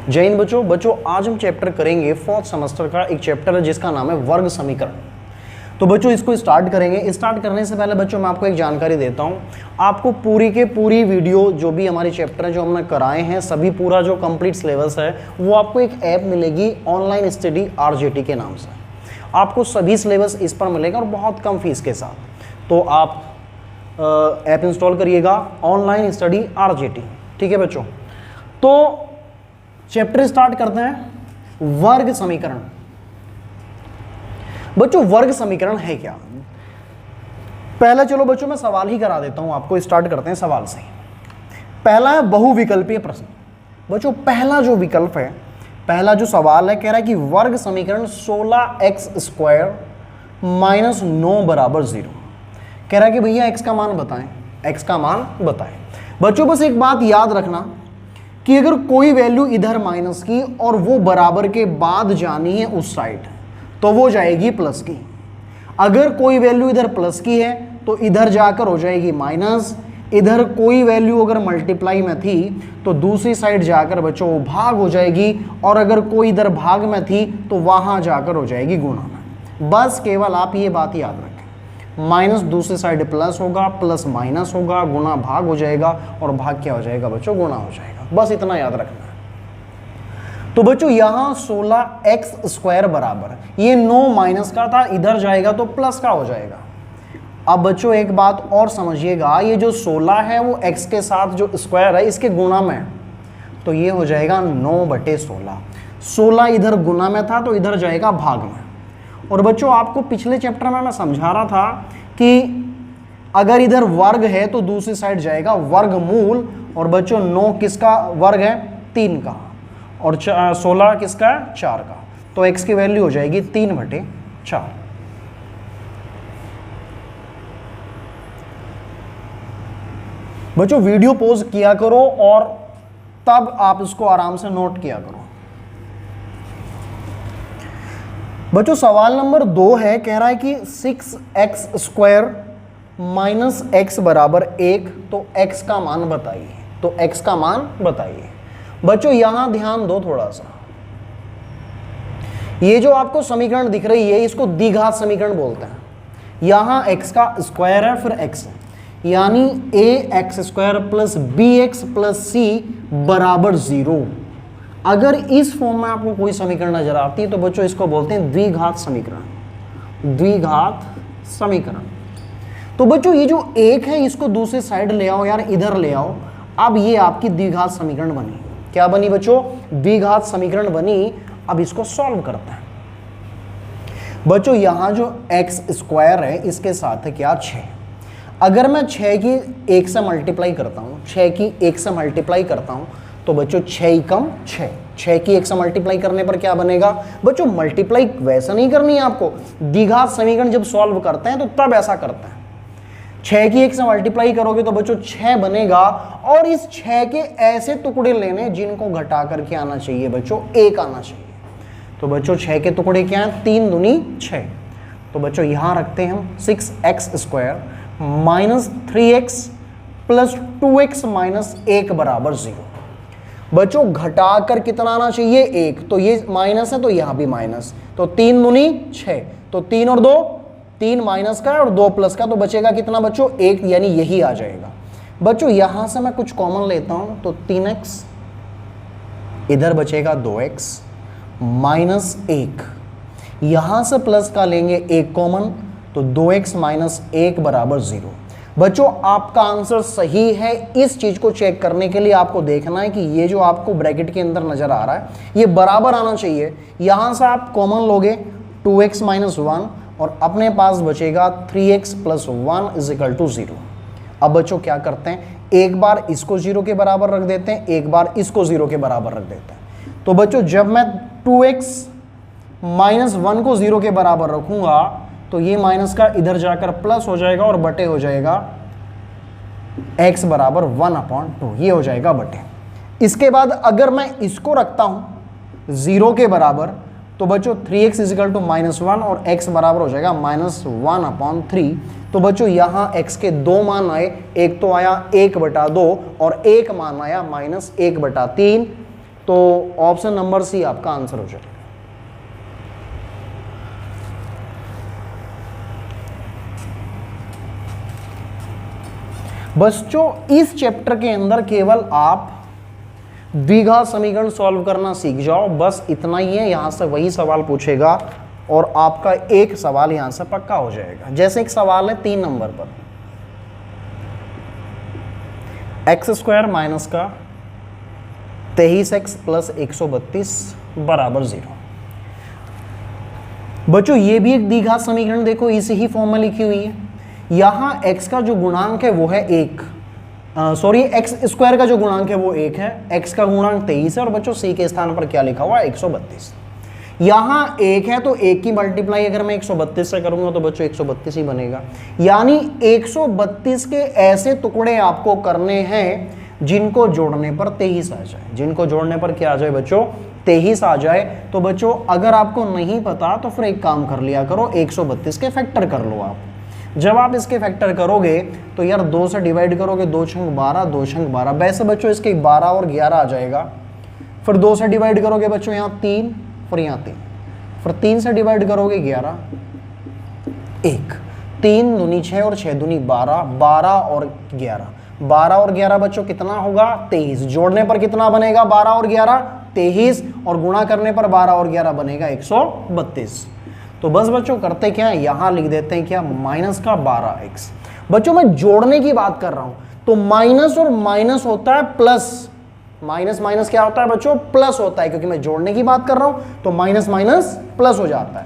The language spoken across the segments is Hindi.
जय हिंद बच्चों। बच्चों आज हम चैप्टर करेंगे फोर्थ सेमेस्टर का एक चैप्टर है जिसका नाम है वर्ग समीकरण। तो बच्चों इसको स्टार्ट करेंगे। स्टार्ट करने से पहले बच्चों मैं आपको एक जानकारी देता हूं। आपको पूरी के पूरी वीडियो जो भी हमारी चैप्टर है जो हमने कराए हैं सभी पूरा जो कंप्लीट सिलेबस है वो आपको एक ऐप मिलेगी ऑनलाइन स्टडी RJT के नाम से। आपको सभी सिलेबस इस पर मिलेगा और बहुत कम फीस के साथ। तो आप ऐप इंस्टॉल करिएगा ऑनलाइन स्टडी RJT। ठीक है बच्चों, तो चैप्टर स्टार्ट करते हैं। वर्ग समीकरण। बच्चों वर्ग समीकरण है क्या? पहले चलो बच्चों मैं सवाल ही करा देता हूं आपको। स्टार्ट करते हैं सवाल से। पहला है बहुविकल्पीय प्रश्न। बच्चों पहला जो विकल्प है, पहला जो सवाल है, कह रहा है कि वर्ग समीकरण 16x² - 9 = 0। कह रहा है कि भैया x का मान बताएं, x का मान बताएं। बच्चों बस एक बात याद रखना कि अगर कोई वैल्यू इधर माइनस की और वो बराबर के बाद जानी है उस साइड तो वो जाएगी प्लस की। अगर कोई वैल्यू इधर प्लस की है तो इधर जाकर हो जाएगी माइनस। इधर कोई वैल्यू अगर मल्टीप्लाई में थी तो दूसरी साइड जाकर बच्चों वो भाग हो जाएगी, और अगर कोई इधर भाग में थी तो वहां जाकर हो जाएगी गुणा में। बस केवल आप ये बात याद रखें, माइनस दूसरी साइड प्लस होगा, प्लस माइनस होगा, गुना भाग हो जाएगा और भाग क्या हो जाएगा बच्चों? गुणा हो जाएगा। बस इतना याद रखना है। तो बच्चों यहां 16x² बराबर, ये 9 माइनस का था, इधर जाएगा तो प्लस का हो जाएगा। अब बच्चों एक बात और समझिएगा, ये जो 16 है वो x के साथ जो स्क्वायर है इसके गुणा में, तो ये हो जाएगा 9/16। 16 इधर गुणा में था तो इधर जाएगा भाग में। और बच्चों आपको पिछले चैप्टर में मैं समझा रहा था कि अगर इधर वर्ग है तो दूसरी साइड जाएगा वर्गमूल। और बच्चों 9 किसका वर्ग है? 3 का। और 16 किसका है? 4 का। तो x की वैल्यू हो जाएगी 3/4। बच्चों वीडियो पॉज किया करो और तब आप इसको आराम से नोट किया करो। बच्चों सवाल नंबर 2 है, कह रहा है कि 6x² - x = 1, तो x का मान बताइए। तो x का मान बताइए। बच्चों यहां ध्यान दो थोड़ा सा, ये जो आपको समीकरण दिख रही है इसको द्विघात समीकरण बोलते हैं। यहां x का स्क्वायर है फिर x है, यानी ax² + bx + c = 0। अगर इस फॉर्म में आपको कोई समीकरण नजर आती है तो बच्चों इसको बोलते हैं द्विघात समीकरण। द्विघात समीकरण। तो बच्चों ये जो 1 है इसको दूसरी साइड ले आओ यार, इधर ले आओ। अब ये आपकी द्विघात समीकरण बनी। क्या बनी बच्चों? द्विघात समीकरण बनी। अब इसको सॉल्व करते हैं। बच्चों यहां जो x² है इसके साथ है क्या? 6। अगर मैं 6 की 1 से मल्टीप्लाई करता हूं, 6 की 1 से मल्टीप्लाई करता हूं तो बच्चों 6 × 6, 6 की 1 से मल्टीप्लाई करने पर क्या बनेगा? बच्चों मल्टीप्लाई वैसा नहीं करनी है आपको। द्विघात समीकरण जब सॉल्व करते हैं तो तब ऐसा करते हैं। 6 की 1 से मल्टीप्लाई करोगे तो बच्चों 6 बनेगा, और इस 6 के ऐसे टुकड़े लेने जिनको घटा करके आना चाहिए बच्चों 1 आना चाहिए। तो बच्चों 6 के टुकड़े क्या हैं? 3 दूनी 6। तो बच्चों यहां रखते हैं हम 6x² - 3x + 2x - 1 = 0। बच्चों घटाकर कितना आना चाहिए? 1। तो ये माइनस है तो यहां भी माइनस, तो 3 दूनी 6, तो 3 और 2, 3 माइनस का और 2 प्लस का, तो बचेगा कितना बच्चों? 1, यानी यही आ जाएगा। बच्चों यहां से मैं कुछ कॉमन लेता हूं तो 3x, इधर बचेगा 2x - 1, यहां से प्लस का लेंगे 1 कॉमन, तो 2x - 1 = 0। बच्चों आपका आंसर सही है। इस चीज को चेक करने के लिए आपको देखना है कि ये जो आपको ब्रैकेट के अंदर नजर आ रहा है ये बराबर आना चाहिए। यहां से आप कॉमन लोगे 2x - 1 और अपने पास बचेगा 3x + 1 = 0। अब बच्चों क्या करते हैं? एक बार इसको 0 के बराबर रख देते हैं, एक बार इसको 0 के बराबर रख देते हैं। तो बच्चों जब मैं 2x - 1 को 0 के बराबर रखूंगा तो ये माइनस का इधर जाकर प्लस हो जाएगा और बटे हो जाएगा x = 1/2, ये हो जाएगा बटे। इसके बाद अगर मैं इसको रखता हूं 0 के बराबर तो बच्चों 3x = -1 और x बराबर हो जाएगा -1/3। तो बच्चों यहाँ x के 2 मान आए, एक तो आया 1/2 और एक मान आया -1/3। तो ऑप्शन नंबर सी आपका आंसर हो जाएगा। बच्चों इस चैप्टर के अंदर केवल आप द्विघात समीकरण सॉल्व करना सीख जाओ, बस इतना ही है। यहां से वही सवाल पूछेगा और आपका एक सवाल यहां से पक्का हो जाएगा। जैसे एक सवाल है 3 नंबर पर, x² माइनस का 23x प्लस 132 बराबर 0। बच्चों ये भी एक द्विघात समीकरण देखो इसी ही फॉर्म में लिखी हुई है। यहां x का जो गुणांक है वो है 1, सॉरी x² का जो गुणांक है वो 1 है, x का गुणांक 23 है और बच्चों c के स्थान पर क्या लिखा हुआ है 132। यहां 1 है तो 1 की मल्टीप्लाई अगर मैं 132 से करूंगा तो बच्चों 132 ही बनेगा। यानी 132 के ऐसे टुकड़े आपको करने हैं जिनको जोड़ने पर 23 आ जाए, जिनको जोड़ने पर क्या आ जाए बच्चों 23 आ जाए। तो बच्चों अगर आपको नहीं पता तो फिर एक काम कर लिया करो, 132 के फैक्टर कर लो आप। जब आप इसके फैक्टर करोगे तो यार 2 से डिवाइड करोगे, 2 छंग 12, 2 छंग 12, वैसे बच्चों इसके 12 और 11 आ जाएगा। फिर 2 से डिवाइड करोगे बच्चों यहाँ 3, फिर यहाँ 3, फिर 3 से डिवाइड करोगे 11, 1, 3 दूनी 6 और 6 दूनी 12, 12 और 11, 12 और 11 बच्चों कितना होगा 23। जोड़ने पर कितना बनेगा 12 और 11 23, और गुणा करने पर 12 और 11 बनेगा 132। तो बस बच्चों करते क्या है, यहां लिख देते हैं क्या माइनस का 12x। बच्चों मैं जोड़ने की बात कर रहा हूं तो माइनस और माइनस होता है प्लस, माइनस माइनस क्या होता है बच्चों प्लस होता है, क्योंकि मैं जोड़ने की बात कर रहा हूं तो माइनस माइनस प्लस हो जाता है,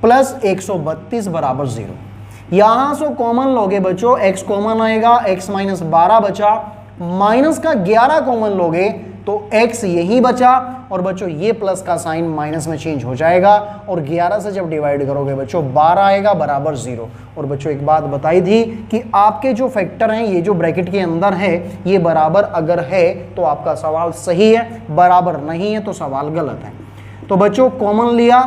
प्लस 132 बराबर 0। यहां से कॉमन लोगे बच्चों x कॉमन आएगा, x माइनस 12 बचा, माइनस का 11 कॉमन लोगे तो x यही बचा, और बच्चों ये प्लस का साइन माइनस में चेंज हो जाएगा, और 11 से जब डिवाइड करोगे बच्चों 12 आएगा बराबर 0। और बच्चों एक बात बताई थी कि आपके जो फैक्टर हैं ये जो ब्रैकेट के अंदर है ये बराबर अगर है तो आपका सवाल सही है, बराबर नहीं है तो सवाल गलत है। तो बच्चों कॉमन लिया,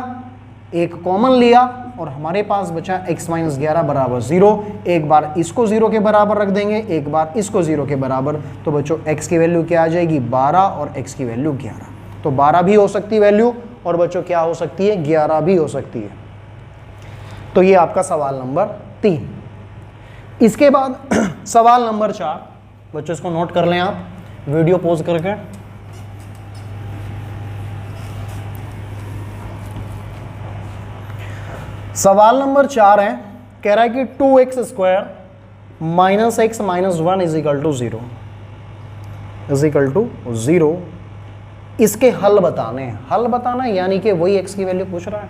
एक कॉमन लिया और हमारे पास बचा x माइनस 11 बराबर 0। एक बार इसको 0 के बराबर रख देंगे, एक बार इसको 0 के बराबर, तो बच्चों x की वैल्यू क्या आ जाएगी 12 और x की वैल्यू 11। तो 12 भी हो सकती है वैल्यू, और बच्चों क्या हो सकती है 11 भी हो सकती है। तो ये आपका सवाल नंबर 3। इसके बाद सवाल नंबर 4, बच्चों इसको नोट कर लें आप वीडियो पॉज करके। सवाल नंबर 4 है, कह रहा है कि 2x² minus x minus 1 is equal to 0, is equal to 0। इसके हल बताने हैं, हल बताना है यानी कि वही x की वैल्यू पूछ रहा है।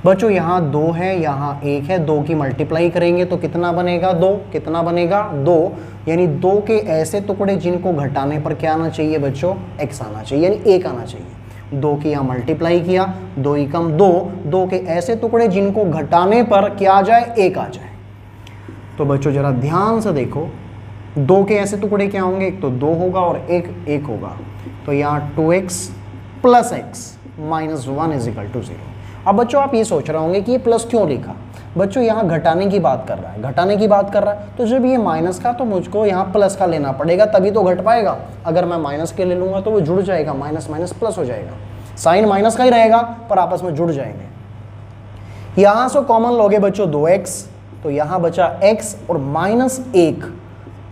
बच्चों यहाँ 2 है, यहाँ 1 है, 2 की मल्टीप्लाई करेंगे तो कितना बनेगा 2, कितना बनेगा 2, यानी 2 के ऐसे टुकड़े जिनको घटाने पर क्या आना चाहिए बच्चों x आना चाहिए, यानी 1 आना चाहिए। 2 की यहाँ मल्टीप्लाई किया, 2 ही कम 2, 2 के ऐसे टुकड़े जिनको घटाने पर क्या आ जाए 1 आ जाए। तो बच्चों जरा ध्यान से देखो, 2 के ऐसे टुकड़े क्या होंगे, एक तो 2 होगा और एक 1 होगा। तो यहाँ 2x plus x minus 1 is equal to 0। अब बच्चों आप ये सोच रहे होंगे कि ये प्लस क्यों लिखा। बच्चों यहाँ घटाने की बात कर रहा है, घटाने की बात कर रहा है, तो जब ये माइनस का तो मुझको यहाँ प्लस का लेना पड़ेगा तभी तो घट पाएगा। अगर मैं माइनस के ले लूँगा तो वो जुड़ जाएगा, माइनस माइनस प्लस हो जाएगा, साइन माइनस का ही रहेगा पर आपस में जुड़ जाएंगे। यहाँ से कॉमन लोगे बच्चों 2x, तो यहाँ बचा x और माइनस 1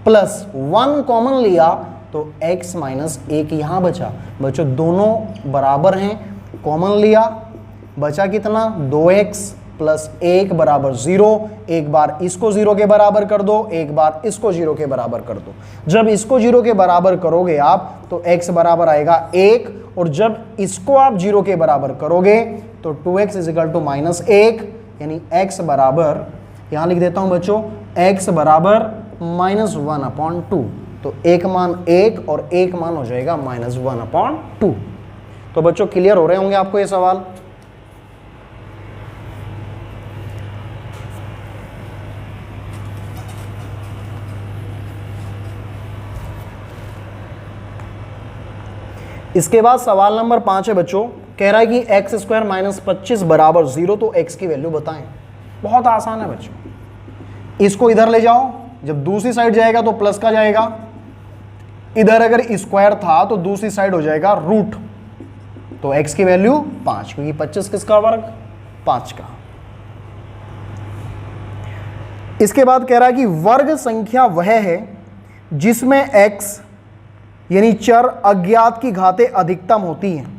प्लस 1 कॉमन लिया तो x माइनस 1 यहाँ बचा। बच्चों दोनों बराबर हैं, कॉमन लिया, बचा कितना 2x प्लस 1 बराबर 0। एक बार इसको 0 के बराबर कर दो, एक बार इसको 0 के बराबर कर दो। जब इसको 0 के बराबर करोगे आप तो x बराबर आएगा 1, और जब इसको आप 0 के बराबर करोगे तो 2x is equal to minus 1, यानी x बराबर, यहाँ लिख देता हूँ बच्चों x बराबर माइनस 1/2। तो एक मान 1 और एक मान हो जाएगा माइनस 1/2। तो बच्चों क्लियर हो रहे होंगे आपको ये सवाल। इसके बाद सवाल नंबर 5 है बच्चों, कह रहा है कि x² माइनस 25 बराबर 0, तो x की वैल्यू बताएं। बहुत आसान है बच्चों, इसको इधर ले जाओ, जब दूसरी साइड जाएगा तो प्लस का जाएगा, इधर अगर स्क्वायर था तो दूसरी साइड हो जाएगा रूट। तो x की वैल्यू 5, क्योंकि 25 किसका वर्ग, 5 का। इसके बाद कह रहा है कि वर्ग संख्या वह है जिसमें x यानी चर अज्ञात की घातें अधिकतम होती हैं।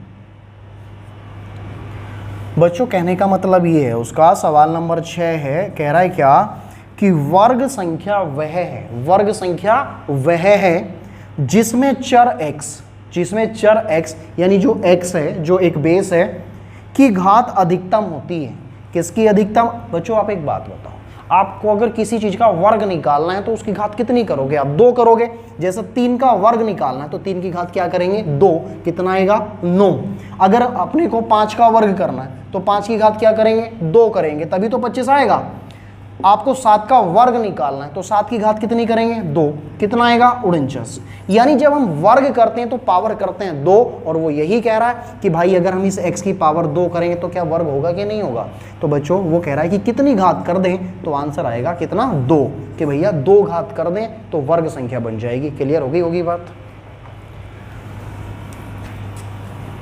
बच्चों कहने का मतलब ये है, उसका सवाल नंबर 6 है, कह रहा है क्या कि वर्ग संख्या वह है, वर्ग संख्या वह है जिसमें चर x यानी जो x है, जो एक बेस है, की घात अधिकतम होती है। किसकी अधिकतम? बच्चों आप एक बात बताओ, आपको अगर किसी चीज का वर्ग निकालना है तो उसकी घात कितनी करोगे आप? 2 करोगे। जैसे 3 का वर्ग निकालना है तो 3 की घात क्या करेंगे? 2। कितना आएगा? 9। अगर अपने को 5 का वर्ग करना है तो 5 की घात क्या करेंगे? 2 करेंगे, तभी तो 25 आएगा। आपको 7 का वर्ग निकालना है तो 7 की घात कितनी करेंगे? 2। कितना आएगा? 49। यानी जब हम वर्ग करते हैं तो पावर करते हैं 2, और वो यही कह रहा है कि भाई अगर हम इस x की पावर 2 करेंगे तो क्या वर्ग होगा कि नहीं होगा? तो बच्चों वो कह रहा है कि कितनी घात कर दें तो आंसर आएगा कितना? 2, कि भैया 2 घात कर दें तो वर्ग संख्या बन जाएगी। क्लियर होगी बात?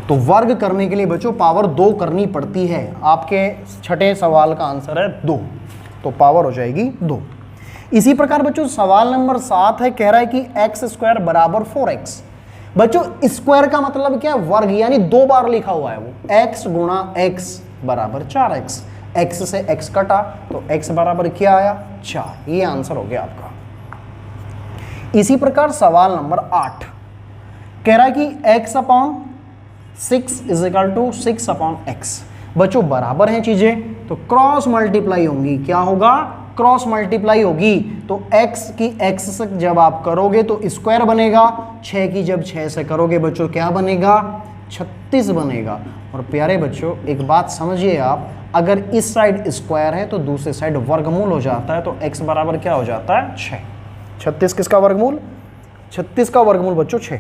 तो वर्ग करने के लिए बच्चों पावर 2 करनी पड़ती है। आपके छठे सवाल का आंसर है 2, तो पावर हो जाएगी 2। इसी प्रकार बच्चों सवाल नंबर 7 है, कह रहा है कि x² बराबर 4x। बच्चों स्क्वायर का मतलब क्या है? वर्ग, यानी 2 बार लिखा हुआ है वो। x गुणा x बराबर 4x, x से x कटा तो x बराबर क्या आया? 4। ये आंसर हो गया आपका। इसी प्रकार सवाल नंबर 8 कह रहा है कि x/6 = 6/x। बच्चों बराबर हैं चीजें तो क्रॉस मल्टीप्लाई होंगी। क्या होगा? क्रॉस मल्टीप्लाई होगी। तो x की x से जब आप करोगे तो स्क्वायर बनेगा, 6 की जब 6 से करोगे बच्चों क्या बनेगा? 36 बनेगा। और प्यारे बच्चों एक बात समझिए आप, अगर इस साइड स्क्वायर है तो दूसरे साइड वर्गमूल हो जाता है, तो x बराबर क्या हो जाता है? 6। 36 किसका वर्गमूल? 36 का वर्गमूल बच्चों 6।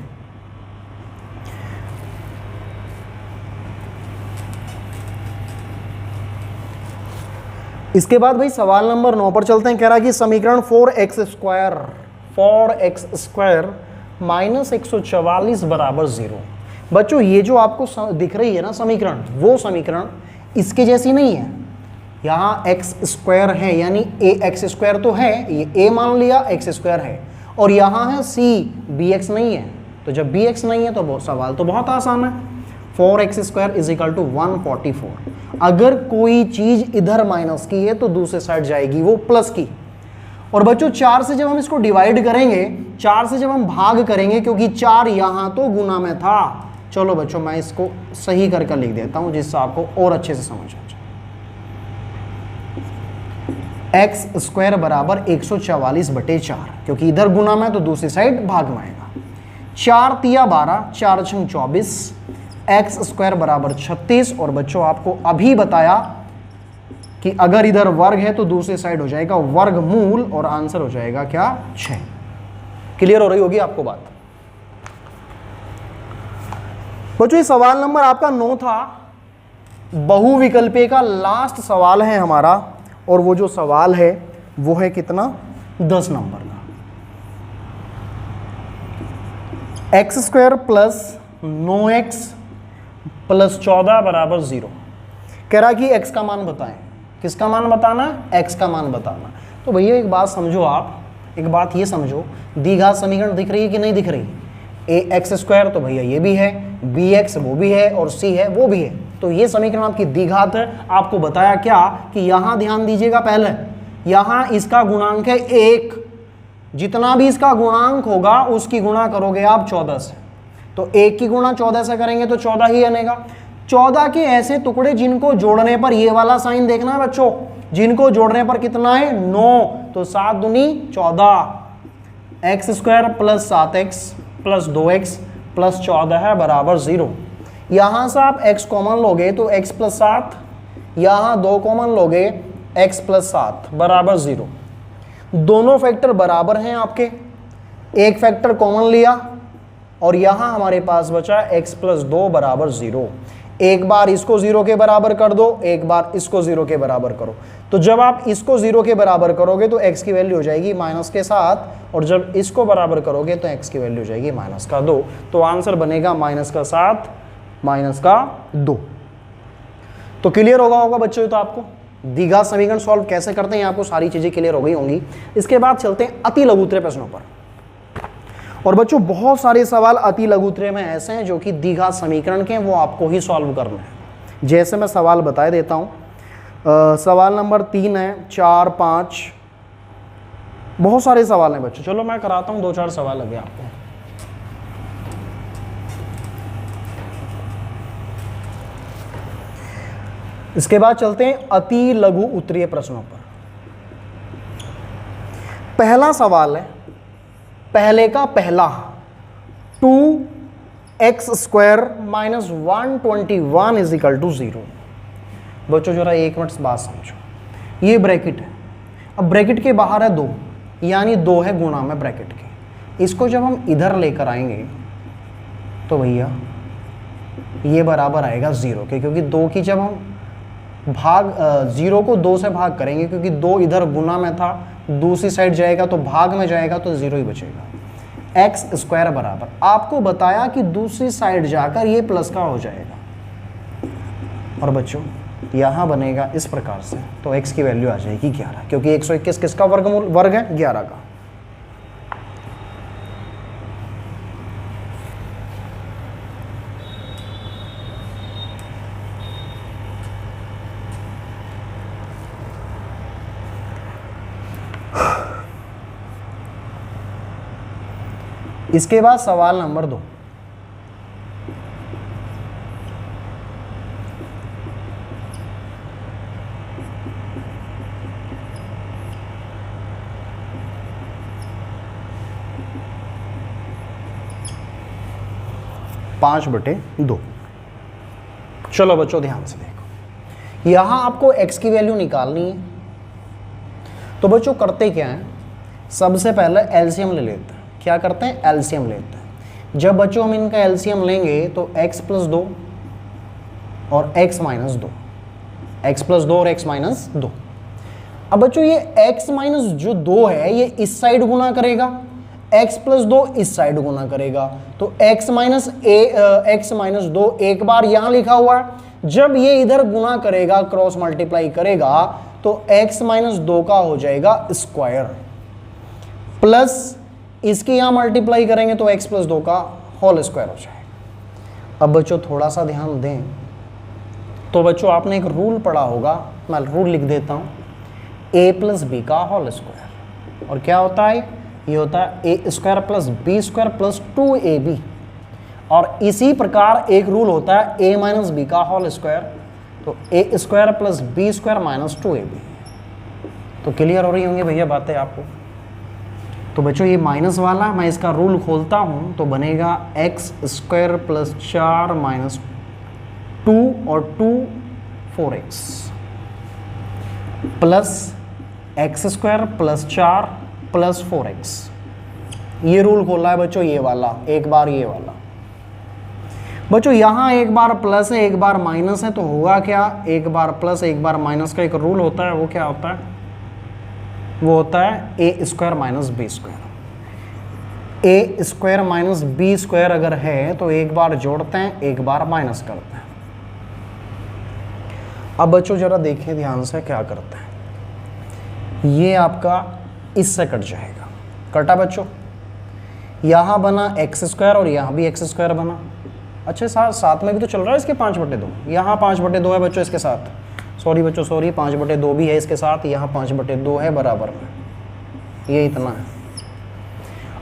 इसके बाद भाई सवाल नंबर 9 पर चलते हैं। कह रहा है कि समीकरण 4x² माइनस 144 बराबर 0। बच्चों ये जो आपको दिख रही है ना समीकरण, वो समीकरण इसके जैसी नहीं है। यहाँ x² है, यानी ax² तो है, ये a मान लिया, x² है, और यहाँ है c, bx नहीं है। तो जब bx नहीं है तो सवाल तो बहुत आसान है। 4x² = 144। अगर कोई चीज इधर माइनस की है तो दूसरे साइड जाएगी वो प्लस की। और बच्चों 4 से जब हम इसको डिवाइड करेंगे, 4 से जब हम भाग करेंगे, क्योंकि 4 यहां तो गुना में था। चलो बच्चों मैं इसको सही करके लिख देता हूं जिससे आपको और अच्छे से समझ आ जाए। x² बराबर 144/4, क्योंकि इधर गुना में तो दूसरी साइड भाग में आएगा। 4 तिया 12, 4 छंग 24, x² बराबर 36। और बच्चों आपको अभी बताया कि अगर इधर वर्ग है तो दूसरी साइड हो जाएगा वर्गमूल, और आंसर हो जाएगा क्या? 6। क्लियर हो रही होगी आपको बात? बच्चों ये सवाल नंबर आपका 9 था। बहुविकल्पीय का लास्ट सवाल है हमारा, और वो जो सवाल है वो है कितना? 10 नंबर का। x² प्लस 9x प्लस 14 बराबर 0। कह रहा कि x का मान बताएं। किसका मान बताना? x का मान बताना। तो भैया एक बात समझो, आप एक बात ये समझो, द्विघात समीकरण दिख रही है कि नहीं दिख रही? ax² तो भैया ये भी है, bx वो भी है, और c है वो भी है। तो ये समीकरण आपकी द्विघात है। आपको बताया क्या कि यहां ध्यान दीजिएगा, पहले यहां इसका गुणांक है 1। जितना भी इसका गुणांक होगा उसकी गुणा करोगे आप 14 से। तो 1 की गुणा 14 से करेंगे तो 14 ही बनेगा। 14 के ऐसे टुकड़े जिनको जोड़ने पर ये वाला साइन देखना है बच्चों, जिनको जोड़ने पर कितना है? 9। तो 7 दूनी 14। x² plus 7x plus 2x plus 14 है बराबर 0। यहां से आप x कॉमन लोगे तो x प्लस 7, यहां 2 कॉमन लोगे x प्लस 7 बराबर 0। दोनों फैक्टर बराबर हैं आपके, एक फैक्टर कॉमन लिया और यहां हमारे पास बचा x प्लस 2 बराबर 0। एक बार इसको 0 के बराबर कर दो, एक बार इसको 0 के बराबर करो। तो जब आप इसको 0 के बराबर करोगे तो x की वैल्यू हो जाएगी -7, और जब इसको बराबर करोगे तो x की वैल्यू हो जाएगी -2। तो आंसर बनेगा -7 माइनस का 2। तो क्लियर होगा बच्चों, तो आपको द्विघात समीकरण सॉल्व कैसे करते हैं आपको सारी चीजें क्लियर हो गई होंगी। इसके बाद चलते हैं अति लघुत्तरीय प्रश्नों पर। और बच्चों बहुत सारे सवाल अति लघुत्तरीय में ऐसे हैं जो कि द्विघात समीकरण के हैं, वो आपको ही सॉल्व करना है। जैसे मैं सवाल बता देता हूं, सवाल नंबर 3 है, 4, 5, बहुत सारे सवाल हैं बच्चों। चलो मैं कराता हूं, 2-4 सवाल लगे आपको। इसके बाद चलते हैं अति लघु उत्तरीय प्रश्नों पर। पहला सवाल है, पहले का पहला 2x² - 121 = 0। बच्चों जरा एक मिनट बात समझो, ये ब्रैकेट है, अब ब्रैकेट के बाहर है 2, यानी 2 है गुणा में ब्रैकेट के। इसको जब हम इधर लेकर आएंगे तो भैया ये बराबर आएगा 0 के, क्योंकि 2 की जब हम भाग 0 को 2 से भाग करेंगे, क्योंकि 2 इधर गुना में था, दूसरी साइड जाएगा तो भाग में जाएगा तो 0 ही बचेगा। x² बराबर, आपको बताया कि दूसरी साइड जाकर ये प्लस का हो जाएगा। और बच्चों यहाँ बनेगा इस प्रकार से, तो x की वैल्यू आ जाएगी 11, क्योंकि 121 किसका वर्ग है? 11 का। इसके बाद सवाल नंबर 2, पाँच बटे 2। चलो बच्चों ध्यान से देखो, यहां आपको x की वैल्यू निकालनी है। तो बच्चों करते क्या है, सबसे पहले एलसीएम ले लेते हैं। क्या करते हैं? एलसीएम लेते हैं। जब बच्चों हम इनका एलसीएम लेंगे तो x + 2 और x - 2, x + 2 और x - 2। अब बच्चों ये x - 2 है, ये इस साइड गुना करेगा, x + 2 इस साइड गुना करेगा, तो x - 2 एक बार यहां लिखा हुआ है। जब ये इधर गुना करेगा, क्रॉस मल्टीप्लाई करेगा, तो x - 2 का हो जाएगा स्क्वायर, प्लस इसके यहां मल्टीप्लाई करेंगे तो x + 2 का होल स्क्वायर हो जाएगा। अब बच्चों थोड़ा सा ध्यान दें, तो बच्चों आपने एक रूल पढ़ा होगा, मैं रूल लिख देता हूं, a + b का होल स्क्वायर। और क्या होता है? ये होता है a² + b² + 2ab। और इसी प्रकार एक रूल होता है a - b का होल स्क्वायर, तो a² + b² - 2ab। तो क्लियर हो रही होंगी भैया बातें आपको। तो बच्चों ये माइनस वाला मैं इसका रूल खोलता हूं, तो बनेगा x² + 4 - 2 और 2 4x प्लस x² + 4 + 4x। ये रूल खोला है बच्चों, ये वाला एक बार, ये वाला। बच्चों यहाँ एक बार प्लस है, एक बार माइनस है, तो होगा क्या? एक बार प्लस एक बार माइनस का एक रूल होता है, वो क्या होता है? वो होता है a² - b²। a² - b² अगर है तो एक बार जोड़ते हैं, एक बार माइनस करते हैं। अब बच्चों जरा देखें ध्यान से क्या करते हैं। ये आपका इससे कट जाएगा, कटा बच्चों। यहाँ बना x² और यहाँ भी x² बना। अच्छा साथ में भी तो चल रहा है इसके 5/2, यहाँ 5/2 है बच्चों इसके साथ, सॉरी बच्चों सॉरी, 5/2 भी है इसके साथ, यहाँ 5/2 है बराबर में, ये इतना है।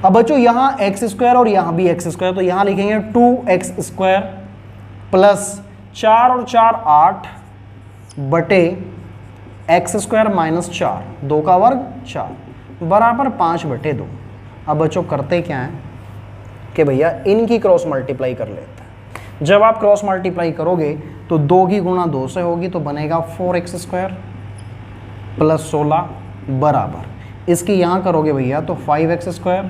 अब बच्चों यहाँ x² और यहाँ भी x², तो यहाँ लिखेंगे 2x² प्लस 4 और 4 8 बटे x² - 4, 2 का वर्ग 4 बराबर 5/2। अब बच्चों करते क्या है कि भैया इनकी क्रॉस मल्टीप्लाई कर लेते हैं। जब आप क्रॉस मल्टीप्लाई करोगे तो 2 की गुणा 2 से होगी, तो बनेगा 4x² + 16 बराबर, इसकी यहाँ करोगे भैया तो 5x²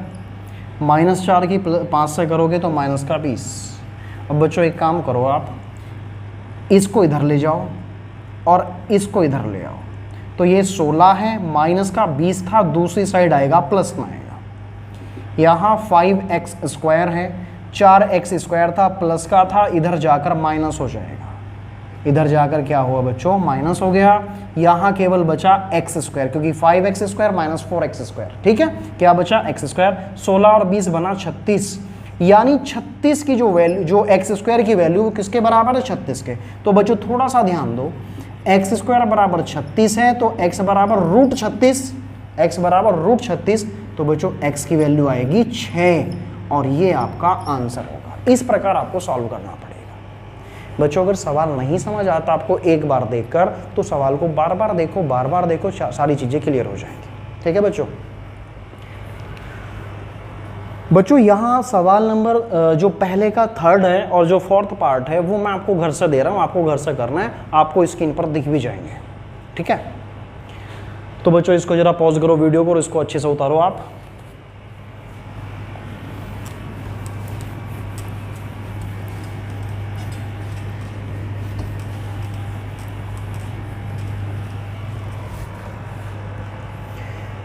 -4 की 5 से करोगे तो -20। अब बच्चों एक काम करो, आप इसको इधर ले जाओ और इसको इधर ले आओ, तो ये 16 है, -20 था, दूसरी साइड आएगा प्लस में आएगा। यहाँ 5x² है, 4x² था, प्लस का था, इधर जाकर माइनस हो जाएगा, इधर जाकर क्या हुआ बच्चों, माइनस हो गया। यहाँ केवल बचा x², क्योंकि 5x² माइनस 4x², ठीक है, क्या बचा x²। 16 और 20 बना 36, यानी 36 की जो वैल्यू, जो x² की वैल्यू किसके बराबर है, 36 के। तो बच्चों थोड़ा सा ध्यान दो, x² बराबर 36 है, तो x बराबर √36, x बराबर √36, तो बच्चों x की वैल्यू आएगी 6, और ये आपका आंसर होगा। इस प्रकार आपको सॉल्व करना पड़ेगा बच्चों। अगर सवाल नहीं समझ आता आपको एक बार देखकर, तो सवाल को बार बार देखो, बार बार देखो, सारी चीजें क्लियर हो जाएंगी, ठीक है बच्चों। बच्चों यहाँ सवाल नंबर जो पहले का 3rd है और जो 4th पार्ट है वो मैं आपको घर से दे रहा हूँ, आपको घर से करना है, आपको स्क्रीन पर दिख भी जाएंगे, ठीक है। तो बच्चों इसको जरा पॉज करो वीडियो को और इसको अच्छे से उतारो आप।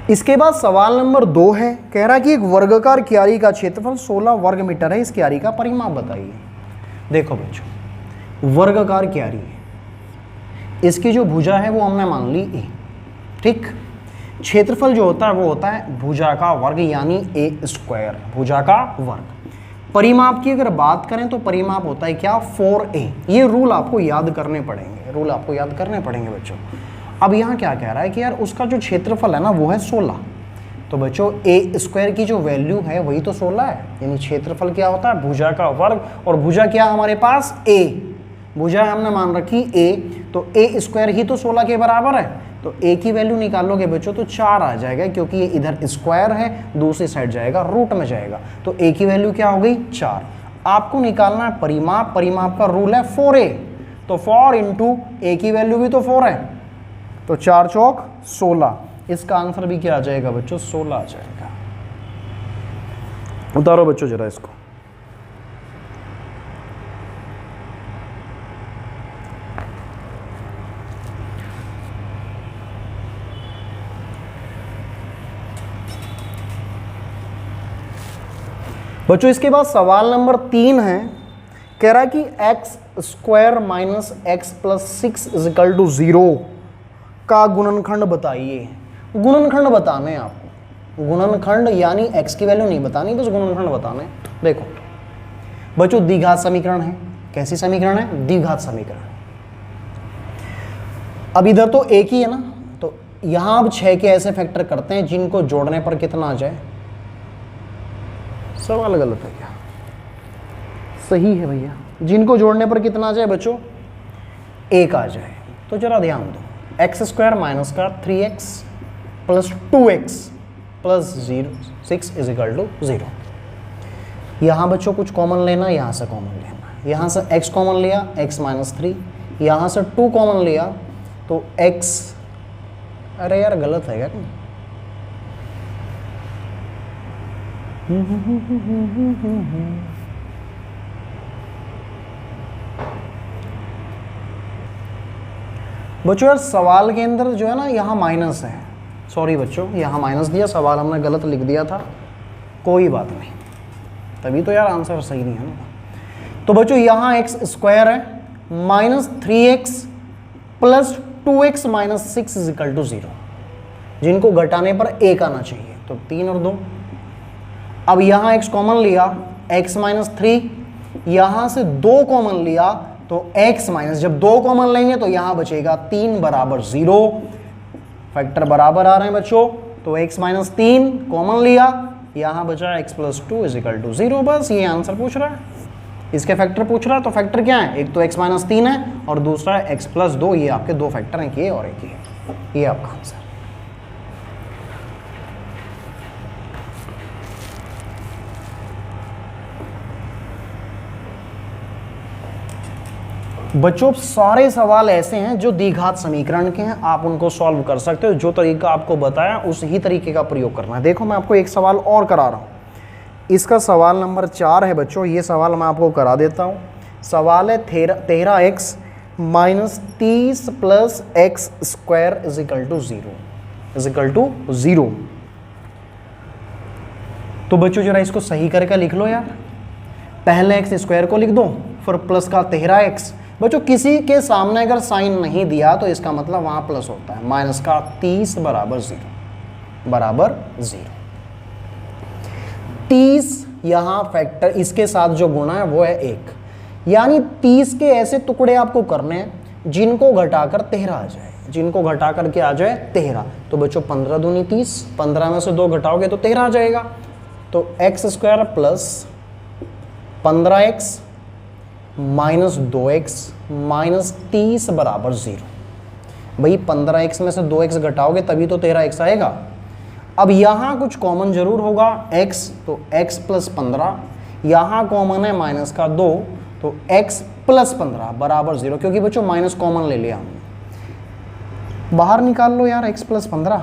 इसके बाद सवाल नंबर 2 है, कह रहा है कि एक वर्गाकार क्यारी का क्षेत्रफल 16 वर्ग मीटर है, इस क्यारी का परिमाप बताइए। देखो बच्चों, वर्गाकार क्यारी है, इसकी जो भुजा है वो हमने मान ली ए, ठीक। क्षेत्रफल जो होता है वो होता है भुजा का वर्ग, यानी a², भुजा का वर्ग। परिमाप की अगर बात करें तो परिमाप होता है क्या, 4a। ये रूल आपको याद करने पड़ेंगे, रूल आपको याद करने पड़ेंगे बच्चों। अब यहाँ क्या कह रहा है कि यार उसका जो क्षेत्रफल है ना वो है 16, तो बच्चों a² की जो वैल्यू है वही तो 16 है, यानी क्षेत्रफल क्या होता है, भुजा का वर्ग, और भुजा क्या हमारे पास a, भुजा हमने मान रखी a, तो a² ही तो 16 के बराबर है, तो a की वैल्यू निकालोगे बच्चों तो 4 आ जाएगा, क्योंकि ये इधर स्क्वायर है, दूसरी साइड जाएगा रूट में जाएगा, तो a की वैल्यू क्या हो गई 4। आपको निकालना है परिमाप, परिमाप का रूल है 4a, तो 4 इंटू a की वैल्यू भी तो 4 है, तो 4 चौक 16, इसका आंसर भी क्या आ जाएगा बच्चों, 16 आ जाएगा। उतारो बच्चों जरा इसको। बच्चों इसके बाद सवाल नंबर 3 है, कह रहा है कि x² minus x plus 6 is equal to 0 का गुणनखंड बताइए। गुणनखंड बताने हैं आपको, गुणनखंड यानी x की वैल्यू नहीं बतानी, बस गुणनखंड बताने। देखो बच्चों द्विघात समीकरण है, कैसी समीकरण है, द्विघात समीकरण। अब इधर तो एक ही है ना, तो यहां अब 6 के ऐसे फैक्टर करते हैं जिनको जोड़ने पर कितना आ जाए। सवाल गलत है क्या, सही है भैया, जिनको जोड़ने पर कितना आ जाए बच्चों, 1 आ जाए। तो जरा ध्यान दो, x² माइनस का 3x plus 2x plus 6 is equal to 0। यहाँ बच्चों कुछ कॉमन लेना, यहाँ से कॉमन लेना, यहाँ से x कॉमन लिया x माइनस 3, यहाँ से 2 कॉमन लिया तो x, अरे यार गलत है क्या, बच्चों यार सवाल के अंदर जो है ना यहाँ माइनस है, सॉरी बच्चों यहाँ माइनस दिया, सवाल हमने गलत लिख दिया था, कोई बात नहीं, तभी तो यार आंसर सही नहीं है ना। तो बच्चों यहाँ x² है minus 3x plus 2x minus 6 is equal to 0, जिनको घटाने पर 1 आना चाहिए, तो 3 और 2। अब यहाँ x कॉमन लिया x माइनस 3, यहाँ से 2 कॉमन लिया तो x माइनस, जब 2 कॉमन लेंगे तो यहाँ बचेगा 3 बराबर 0, फैक्टर बराबर आ रहे हैं बच्चों, तो x माइनस 3 कॉमन लिया, यहाँ बचा x प्लस 2 इजिकल टू 0। बस ये आंसर पूछ रहा है, इसके फैक्टर पूछ रहा है, तो फैक्टर क्या है, एक तो x माइनस 3 है और दूसरा है x प्लस 2, ये आपके 2 फैक्टर हैं, ये और एक ये, ये आपका आंसर। बच्चों सारे सवाल ऐसे हैं जो द्विघात समीकरण के हैं, आप उनको सॉल्व कर सकते हो, जो तरीका आपको बताया उस ही तरीके का प्रयोग करना है। देखो मैं आपको एक सवाल और करा रहा हूँ, इसका सवाल नंबर 4 है बच्चों, ये सवाल मैं आपको करा देता हूँ। सवाल है 13x minus 30 plus x² is equal to 0। तो बच्चों जरा इसको सही करके लिख लो यार। पहले एक्स स्क्वायर को लिख दो, फिर प्लस का 13x। बच्चों किसी के सामने अगर साइन नहीं दिया तो इसका मतलब वहां प्लस होता है। माइनस का 30 बराबर 0। 30 यहां फैक्टर इसके साथ जो गुणा है वो है 1, यानी 30 के ऐसे टुकड़े आपको करने हैं जिनको घटाकर 13 आ जाए, जिनको घटाकर के आ जाए 13। तो बच्चों 15 दूनी 30, 15 में से 2 घटाओगे तो 13 आ जाएगा। तो x square plus 15x minus 2x minus 30 बराबर 0। भाई 15x में से 2x घटाओगे तभी तो 13x आएगा। अब यहां कुछ कॉमन जरूर होगा x, तो x प्लस 15, यहां कॉमन है माइनस का 2, तो x प्लस 15 बराबर 0, क्योंकि बच्चों माइनस कॉमन ले लिया हमने। बाहर निकाल लो यार x प्लस 15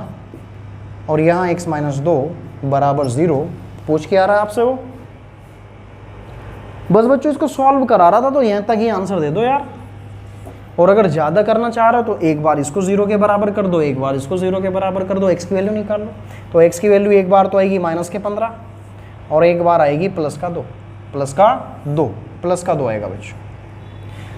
और यहां x माइनस 2 बराबर 0। पूछ के आ रहा है आपसे वो, बस बच्चों इसको सॉल्व करा रहा था तो यहां तक ही आंसर दे दो यार। और अगर ज़्यादा करना चाह रहे हो तो एक बार इसको 0 के बराबर कर दो, एक बार इसको 0 के बराबर कर दो, x की वैल्यू निकाल लो। तो x की वैल्यू एक बार तो आएगी माइनस के 15 और एक बार आएगी प्लस का 2, प्लस का 2 आएगा बच्चों।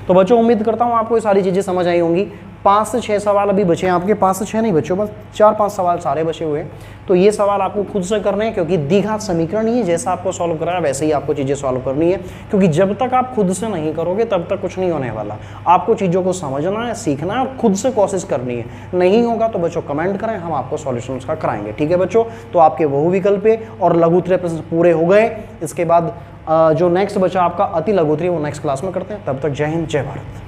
तो बच्चों उम्मीद करता हूँ आपको ये सारी चीज़ें समझ आई होंगी। 5 से 6 सवाल अभी बचे हैं आपके, 5 से 6 नहीं बच्चों, बस 4-5 सवाल सारे बचे हुए हैं। तो ये सवाल आपको खुद से करने हैं, क्योंकि द्विघात समीकरण ही जैसा आपको सॉल्व कराया वैसे ही आपको चीज़ें सॉल्व करनी है, क्योंकि जब तक आप खुद से नहीं करोगे तब तक कुछ नहीं होने वाला। आपको चीज़ों को समझना है, सीखना है और खुद से कोशिश करनी है। नहीं होगा तो बच्चों कमेंट करें, हम आपको सॉल्यूशन उसका कराएंगे। ठीक है बच्चों, तो आपके बहु विकल्प और लघुत्तरीय प्रश्न पूरे हो गए। इसके बाद जो नेक्स्ट बचा आपका अति लघुत्तरीय वो नेक्स्ट क्लास में करते हैं। तब तक जय हिंद, जय भारत।